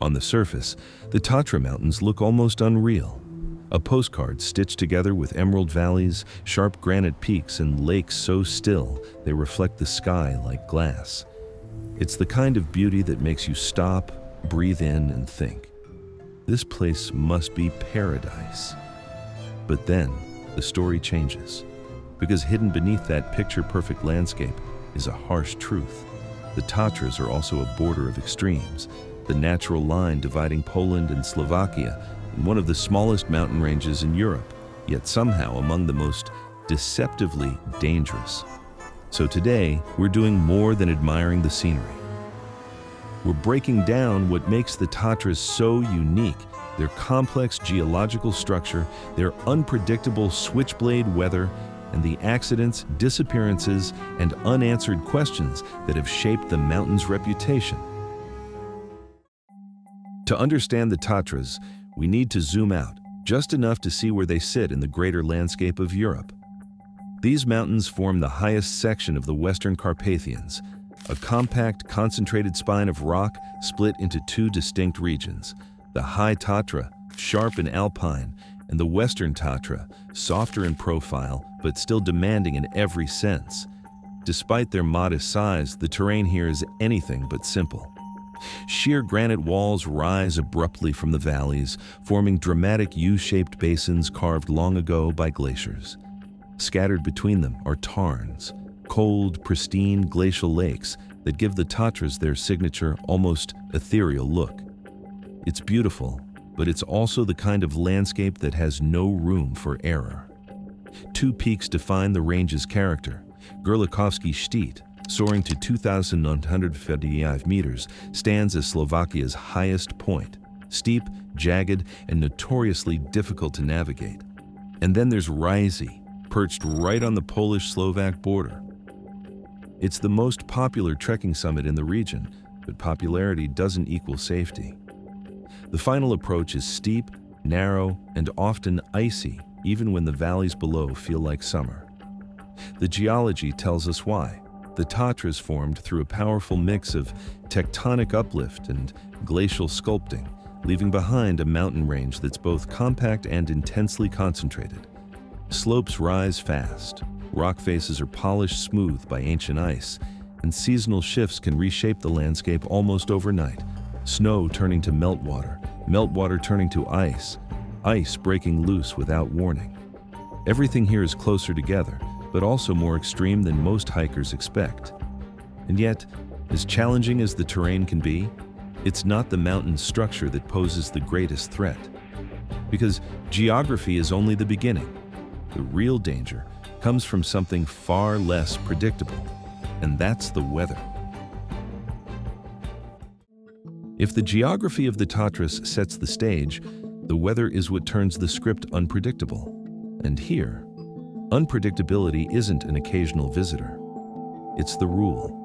On the surface, the Tatra Mountains look almost unreal. A postcard stitched together with emerald valleys, sharp granite peaks, and lakes so still they reflect the sky like glass. It's the kind of beauty that makes you stop, breathe in, and think, this place must be paradise. But then, the story changes, because hidden beneath that picture-perfect landscape is a harsh truth. The Tatras are also a border of extremes, the natural line dividing Poland and Slovakia, and one of the smallest mountain ranges in Europe, yet somehow among the most deceptively dangerous. So today, we're doing more than admiring the scenery. We're breaking down what makes the Tatras so unique, their complex geological structure, their unpredictable switchblade weather, and the accidents, disappearances, and unanswered questions that have shaped the mountain's reputation. To understand the Tatras, we need to zoom out, just enough to see where they sit in the greater landscape of Europe. These mountains form the highest section of the Western Carpathians, a compact, concentrated spine of rock split into two distinct regions: the High Tatra, sharp and alpine, and the Western Tatra, softer in profile but still demanding in every sense. Despite their modest size, the terrain here is anything but simple. Sheer granite walls rise abruptly from the valleys, forming dramatic U-shaped basins carved long ago by glaciers. Scattered between them are tarns, cold, pristine glacial lakes that give the Tatras their signature, almost ethereal look. It's beautiful, but it's also the kind of landscape that has no room for error. Two peaks define the range's character. Górlikovski Szczyt, soaring to 2,955 meters, stands as Slovakia's highest point, steep, jagged, and notoriously difficult to navigate. And then there's Rizy, perched right on the Polish-Slovak border. It's the most popular trekking summit in the region, but popularity doesn't equal safety. The final approach is steep, narrow, and often icy, even when the valleys below feel like summer. The geology tells us why. The Tatras formed through a powerful mix of tectonic uplift and glacial sculpting, leaving behind a mountain range that's both compact and intensely concentrated. Slopes rise fast, rock faces are polished smooth by ancient ice, and seasonal shifts can reshape the landscape almost overnight. Snow turning to meltwater turning to ice breaking loose without warning. Everything here is closer together, but also more extreme than most hikers expect. And yet, as challenging as the terrain can be, it's not the mountain's structure that poses the greatest threat. Because geography is only the beginning. The real danger comes from something far less predictable, and that's the weather. If the geography of the Tatras sets the stage, the weather is what turns the script unpredictable. And here, unpredictability isn't an occasional visitor. It's the rule.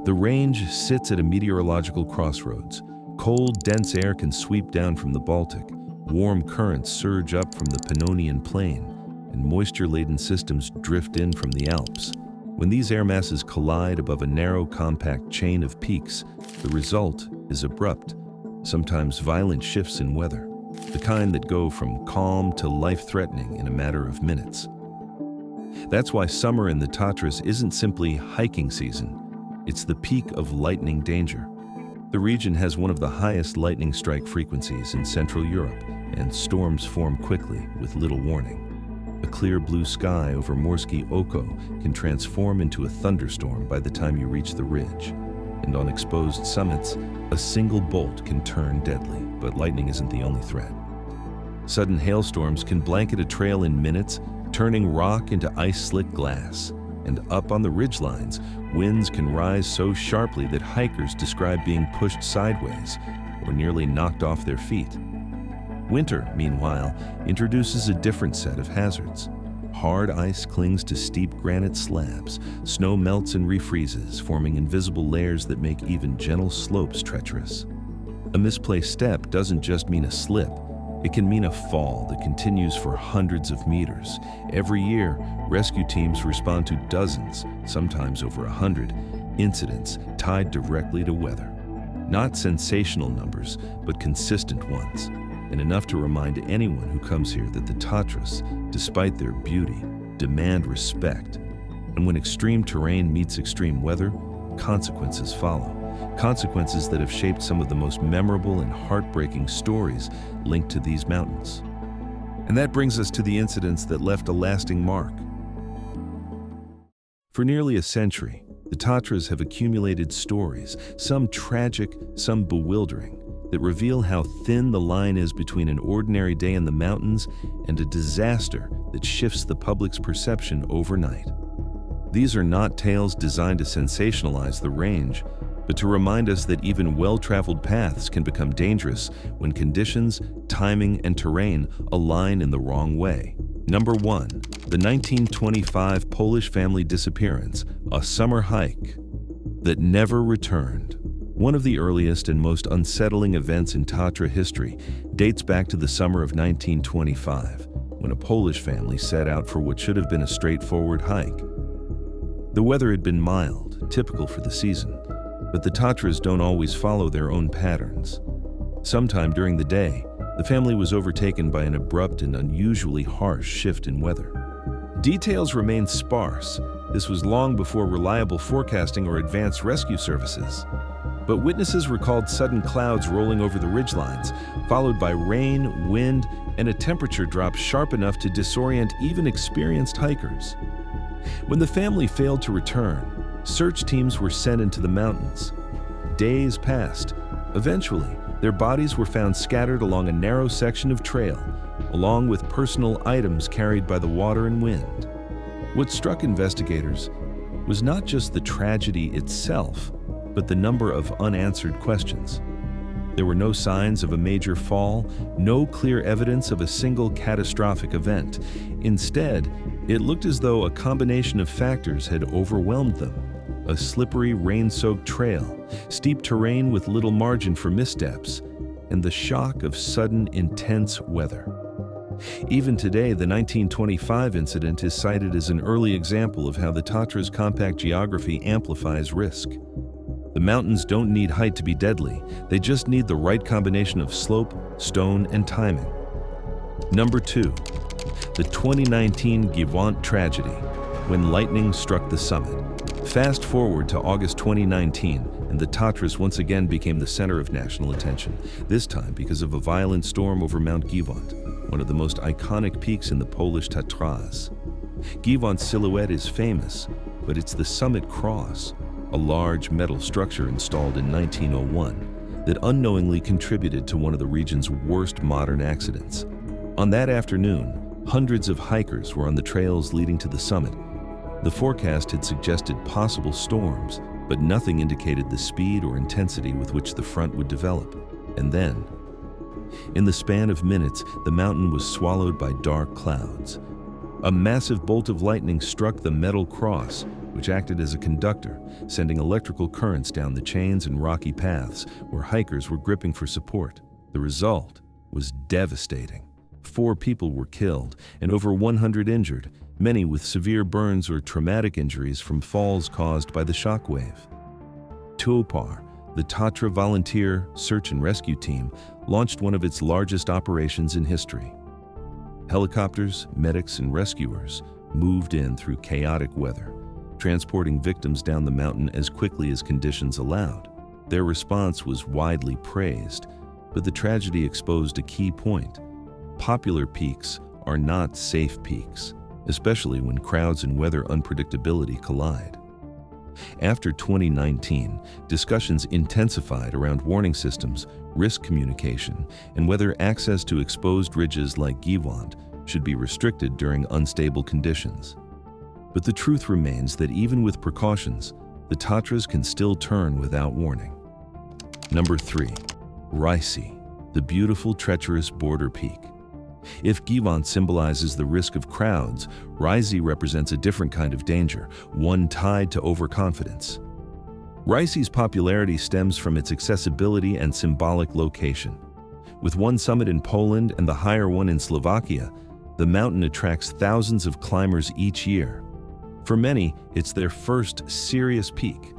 The range sits at a meteorological crossroads. Cold, dense air can sweep down from the Baltic. Warm currents surge up from the Pannonian Plain, and moisture-laden systems drift in from the Alps. When these air masses collide above a narrow, compact chain of peaks, the result is abrupt, sometimes violent shifts in weather, the kind that go from calm to life-threatening in a matter of minutes. That's why summer in the Tatras isn't simply hiking season, it's the peak of lightning danger. The region has one of the highest lightning strike frequencies in Central Europe, and storms form quickly with little warning. A clear blue sky over Morskie Oko can transform into a thunderstorm by the time you reach the ridge. And on exposed summits, a single bolt can turn deadly, but lightning isn't the only threat. Sudden hailstorms can blanket a trail in minutes, turning rock into ice-slick glass. And up on the ridgelines, winds can rise so sharply that hikers describe being pushed sideways or nearly knocked off their feet. Winter, meanwhile, introduces a different set of hazards. Hard ice clings to steep granite slabs. Snow melts and refreezes, forming invisible layers that make even gentle slopes treacherous. A misplaced step doesn't just mean a slip. It can mean a fall that continues for hundreds of meters. Every year, rescue teams respond to dozens, sometimes over 100, incidents tied directly to weather. Not sensational numbers, but consistent ones, and enough to remind anyone who comes here that the Tatras, despite their beauty, demand respect. And when extreme terrain meets extreme weather, consequences follow. Consequences that have shaped some of the most memorable and heartbreaking stories linked to these mountains. And that brings us to the incidents that left a lasting mark. For nearly a century, the Tatras have accumulated stories, some tragic, some bewildering, that reveal how thin the line is between an ordinary day in the mountains and a disaster that shifts the public's perception overnight. These are not tales designed to sensationalize the range, but to remind us that even well-traveled paths can become dangerous when conditions, timing, and terrain align in the wrong way. Number 1. The 1925 Polish family disappearance, a summer hike that never returned. One of the earliest and most unsettling events in Tatra history dates back to the summer of 1925, when a Polish family set out for what should have been a straightforward hike. The weather had been mild, typical for the season, but the Tatras don't always follow their own patterns. Sometime during the day, the family was overtaken by an abrupt and unusually harsh shift in weather. Details remain sparse. This was long before reliable forecasting or advanced rescue services. But witnesses recalled sudden clouds rolling over the ridgelines, followed by rain, wind, and a temperature drop sharp enough to disorient even experienced hikers. When the family failed to return, search teams were sent into the mountains. Days passed. Eventually, their bodies were found scattered along a narrow section of trail, along with personal items carried by the water and wind. What struck investigators was not just the tragedy itself, but the number of unanswered questions. There were no signs of a major fall, no clear evidence of a single catastrophic event. Instead, it looked as though a combination of factors had overwhelmed them. A slippery, rain-soaked trail, steep terrain with little margin for missteps, and the shock of sudden, intense weather. Even today, the 1925 incident is cited as an early example of how the Tatra's compact geography amplifies risk. The mountains don't need height to be deadly, they just need the right combination of slope, stone, and timing. Number 2. The 2019 Givant tragedy, when lightning struck the summit. Fast forward to August 2019, and the Tatras once again became the center of national attention, this time because of a violent storm over Mount Givant, one of the most iconic peaks in the Polish Tatras. Givant's silhouette is famous, but it's the summit cross, a large metal structure installed in 1901 that unknowingly contributed to one of the region's worst modern accidents. On that afternoon, hundreds of hikers were on the trails leading to the summit. The forecast had suggested possible storms, but nothing indicated the speed or intensity with which the front would develop. And then, in the span of minutes, the mountain was swallowed by dark clouds. A massive bolt of lightning struck the metal cross, which acted as a conductor, sending electrical currents down the chains and rocky paths where hikers were gripping for support. The result was devastating. 4 people were killed and over 100 injured, many with severe burns or traumatic injuries from falls caused by the shockwave. Topar, the Tatra volunteer search and rescue team, launched one of its largest operations in history. Helicopters, medics, and rescuers moved in through chaotic weather, transporting victims down the mountain as quickly as conditions allowed. Their response was widely praised, but the tragedy exposed a key point. Popular peaks are not safe peaks, especially when crowds and weather unpredictability collide. After 2019, discussions intensified around warning systems, risk communication, and whether access to exposed ridges like Givant should be restricted during unstable conditions. But the truth remains that even with precautions, the Tatras can still turn without warning. Number 3. Rysy, the beautiful, treacherous border peak. If Givant symbolizes the risk of crowds, Rysy represents a different kind of danger, one tied to overconfidence. Rysy's popularity stems from its accessibility and symbolic location. With one summit in Poland and the higher one in Slovakia, the mountain attracts thousands of climbers each year. For many, it's their first serious peak.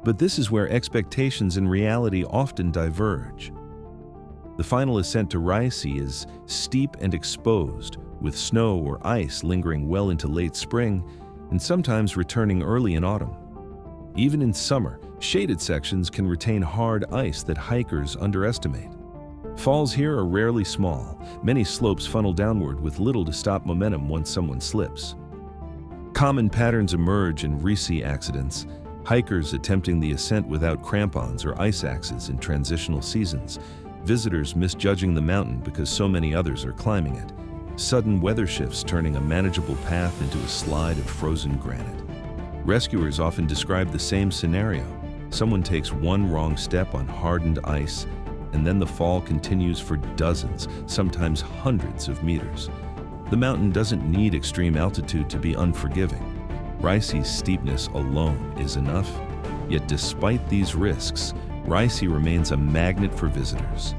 But this is where expectations and reality often diverge. The final ascent to Raisi is steep and exposed, with snow or ice lingering well into late spring and sometimes returning early in autumn. Even in summer, shaded sections can retain hard ice that hikers underestimate. Falls here are rarely small. Many slopes funnel downward with little to stop momentum once someone slips. Common patterns emerge in Raisi accidents. Hikers attempting the ascent without crampons or ice axes in transitional seasons. Visitors misjudging the mountain because so many others are climbing it. Sudden weather shifts turning a manageable path into a slide of frozen granite. Rescuers often describe the same scenario. Someone takes one wrong step on hardened ice, and then the fall continues for dozens, sometimes hundreds of meters. The mountain doesn't need extreme altitude to be unforgiving. Raisi's steepness alone is enough. Yet despite these risks, Raisi remains a magnet for visitors.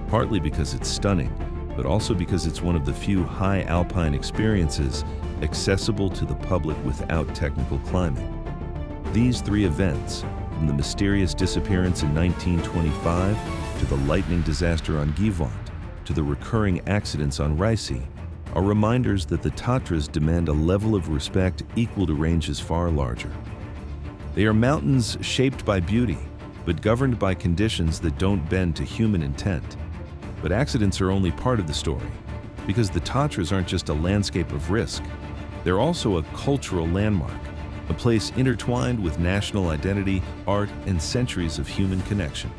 Partly because it's stunning, but also because it's one of the few high alpine experiences accessible to the public without technical climbing. These three events, from the mysterious disappearance in 1925 to the lightning disaster on Givaunt to the recurring accidents on Raisi, are reminders that the Tatras demand a level of respect equal to ranges far larger. They are mountains shaped by beauty, but governed by conditions that don't bend to human intent. But accidents are only part of the story, because the Tatras aren't just a landscape of risk. They're also a cultural landmark, a place intertwined with national identity, art, and centuries of human connection.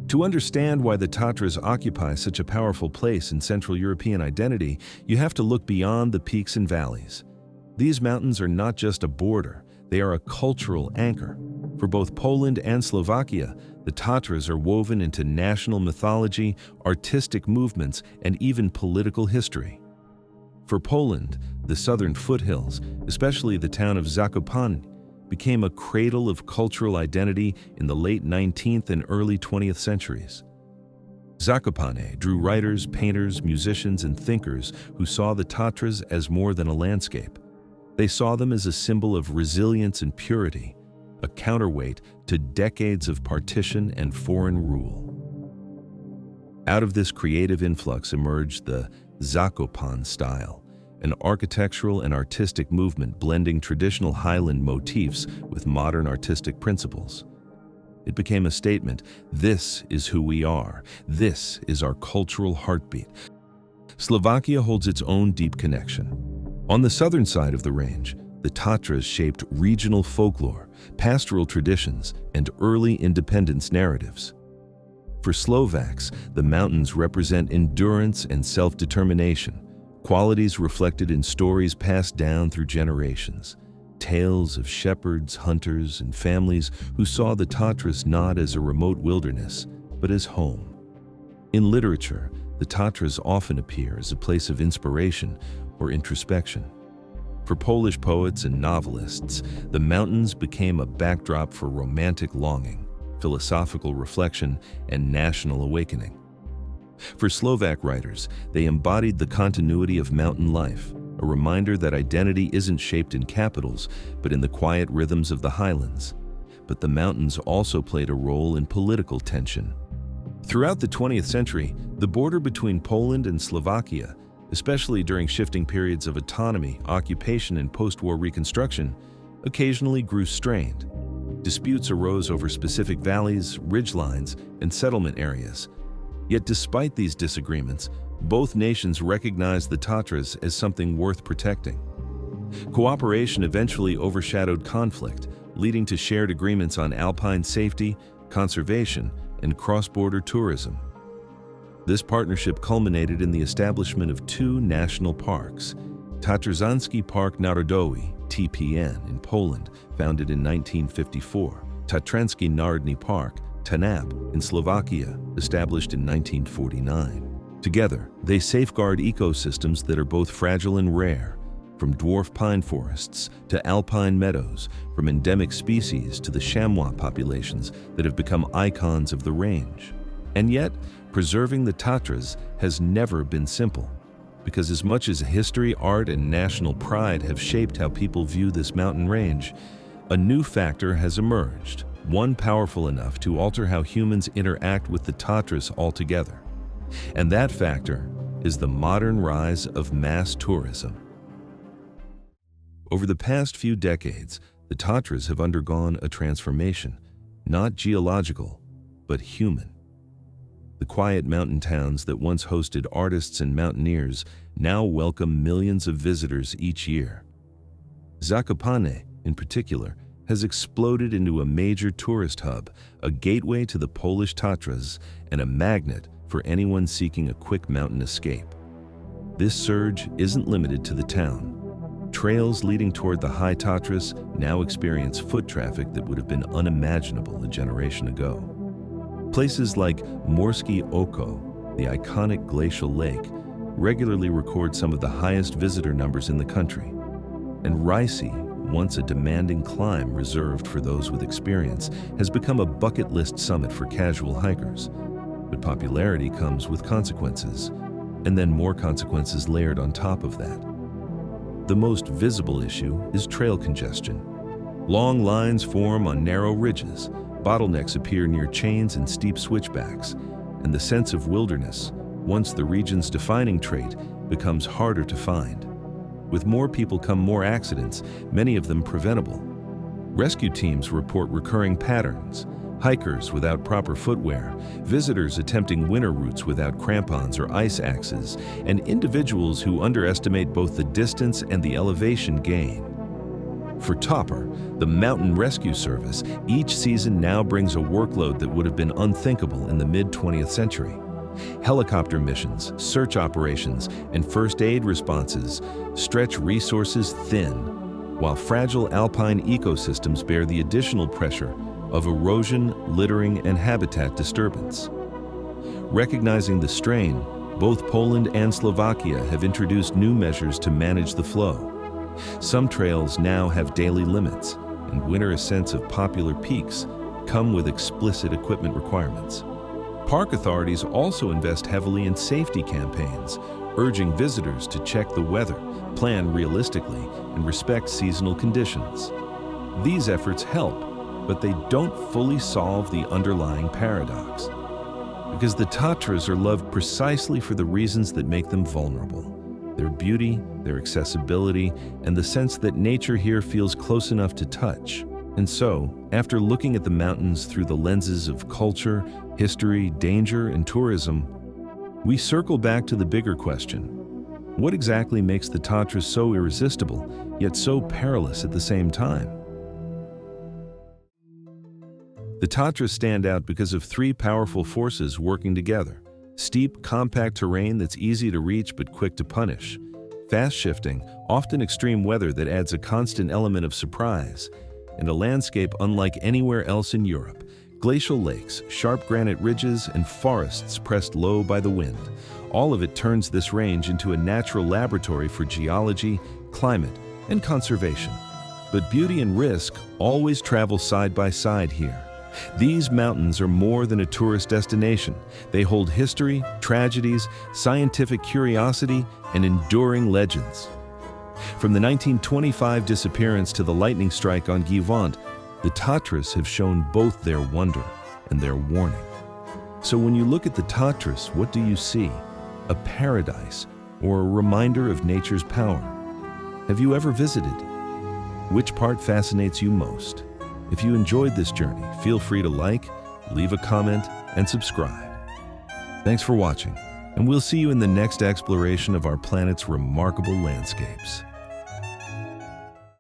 To understand why the Tatras occupy such a powerful place in Central European identity, you have to look beyond the peaks and valleys. These mountains are not just a border, they are a cultural anchor. For both Poland and Slovakia, the Tatras are woven into national mythology, artistic movements, and even political history. For Poland, the southern foothills, especially the town of Zakopane, became a cradle of cultural identity in the late 19th and early 20th centuries. Zakopane drew writers, painters, musicians, and thinkers who saw the Tatras as more than a landscape. They saw them as a symbol of resilience and purity, a counterweight to decades of partition and foreign rule. Out of this creative influx emerged the Zakopane style, an architectural and artistic movement blending traditional highland motifs with modern artistic principles. It became a statement: this is who we are, this is our cultural heartbeat. Slovakia holds its own deep connection. On the southern side of the range, the Tatras shaped regional folklore, pastoral traditions, and early independence narratives. For Slovaks, the mountains represent endurance and self-determination, qualities reflected in stories passed down through generations, tales of shepherds, hunters, and families who saw the Tatras not as a remote wilderness, but as home. In literature, the Tatras often appear as a place of inspiration or introspection. For Polish poets and novelists, the mountains became a backdrop for romantic longing, philosophical reflection, and national awakening. For Slovak writers, they embodied the continuity of mountain life, a reminder that identity isn't shaped in capitals, but in the quiet rhythms of the highlands. But the mountains also played a role in political tension. Throughout the 20th century, the border between Poland and Slovakia, especially during shifting periods of autonomy, occupation, and post-war reconstruction, occasionally grew strained. Disputes arose over specific valleys, ridgelines, and settlement areas. Yet despite these disagreements, both nations recognized the Tatras as something worth protecting. Cooperation eventually overshadowed conflict, leading to shared agreements on alpine safety, conservation, and cross-border tourism. This partnership culminated in the establishment of two national parks: Tatrzański Park Narodowy (TPN) in Poland, founded in 1954, Tatrański Narodny Park (TANAP) in Slovakia, established in 1949. Together, they safeguard ecosystems that are both fragile and rare, from dwarf pine forests to alpine meadows, from endemic species to the chamois populations that have become icons of the range. And yet, preserving the Tatras has never been simple, because as much as history, art, and national pride have shaped how people view this mountain range, a new factor has emerged, one powerful enough to alter how humans interact with the Tatras altogether. And that factor is the modern rise of mass tourism. Over the past few decades, the Tatras have undergone a transformation, not geological, but human. The quiet mountain towns that once hosted artists and mountaineers now welcome millions of visitors each year. Zakopane, in particular, has exploded into a major tourist hub, a gateway to the Polish Tatras, and a magnet for anyone seeking a quick mountain escape. This surge isn't limited to the town. Trails leading toward the High Tatras now experience foot traffic that would have been unimaginable a generation ago. Places like Morskie Oko, the iconic glacial lake, regularly record some of the highest visitor numbers in the country. And Rysy, once a demanding climb reserved for those with experience, has become a bucket list summit for casual hikers. But popularity comes with consequences, and then more consequences layered on top of that. The most visible issue is trail congestion. Long lines form on narrow ridges, bottlenecks appear near chains and steep switchbacks, and the sense of wilderness, once the region's defining trait, becomes harder to find. With more people come more accidents, many of them preventable. Rescue teams report recurring patterns: hikers without proper footwear, visitors attempting winter routes without crampons or ice axes, and individuals who underestimate both the distance and the elevation gain. For Topper, the Mountain Rescue Service, each season now brings a workload that would have been unthinkable in the mid-20th century. Helicopter missions, search operations, and first aid responses stretch resources thin, while fragile alpine ecosystems bear the additional pressure of erosion, littering, and habitat disturbance. Recognizing the strain, both Poland and Slovakia have introduced new measures to manage the flow. Some trails now have daily limits, and winter ascents of popular peaks come with explicit equipment requirements. Park authorities also invest heavily in safety campaigns, urging visitors to check the weather, plan realistically, and respect seasonal conditions. These efforts help, but they don't fully solve the underlying paradox. Because the Tatras are loved precisely for the reasons that make them vulnerable: their beauty, their accessibility, and the sense that nature here feels close enough to touch. And so, after looking at the mountains through the lenses of culture, history, danger, and tourism, we circle back to the bigger question: what exactly makes the Tatras so irresistible, yet so perilous at the same time? The Tatras stand out because of three powerful forces working together: steep, compact terrain that's easy to reach but quick to punish; fast-shifting, often extreme weather that adds a constant element of surprise; and a landscape unlike anywhere else in Europe: glacial lakes, sharp granite ridges, and forests pressed low by the wind. All of it turns this range into a natural laboratory for geology, climate, and conservation. But beauty and risk always travel side by side here. These mountains are more than a tourist destination. They hold history, tragedies, scientific curiosity, and enduring legends. From the 1925 disappearance to the lightning strike on Givant, the Tatras have shown both their wonder and their warning. So when you look at the Tatras, what do you see? A paradise or a reminder of nature's power? Have you ever visited? Which part fascinates you most? If you enjoyed this journey, feel free to like, leave a comment, and subscribe. Thanks for watching, and we'll see you in the next exploration of our planet's remarkable landscapes.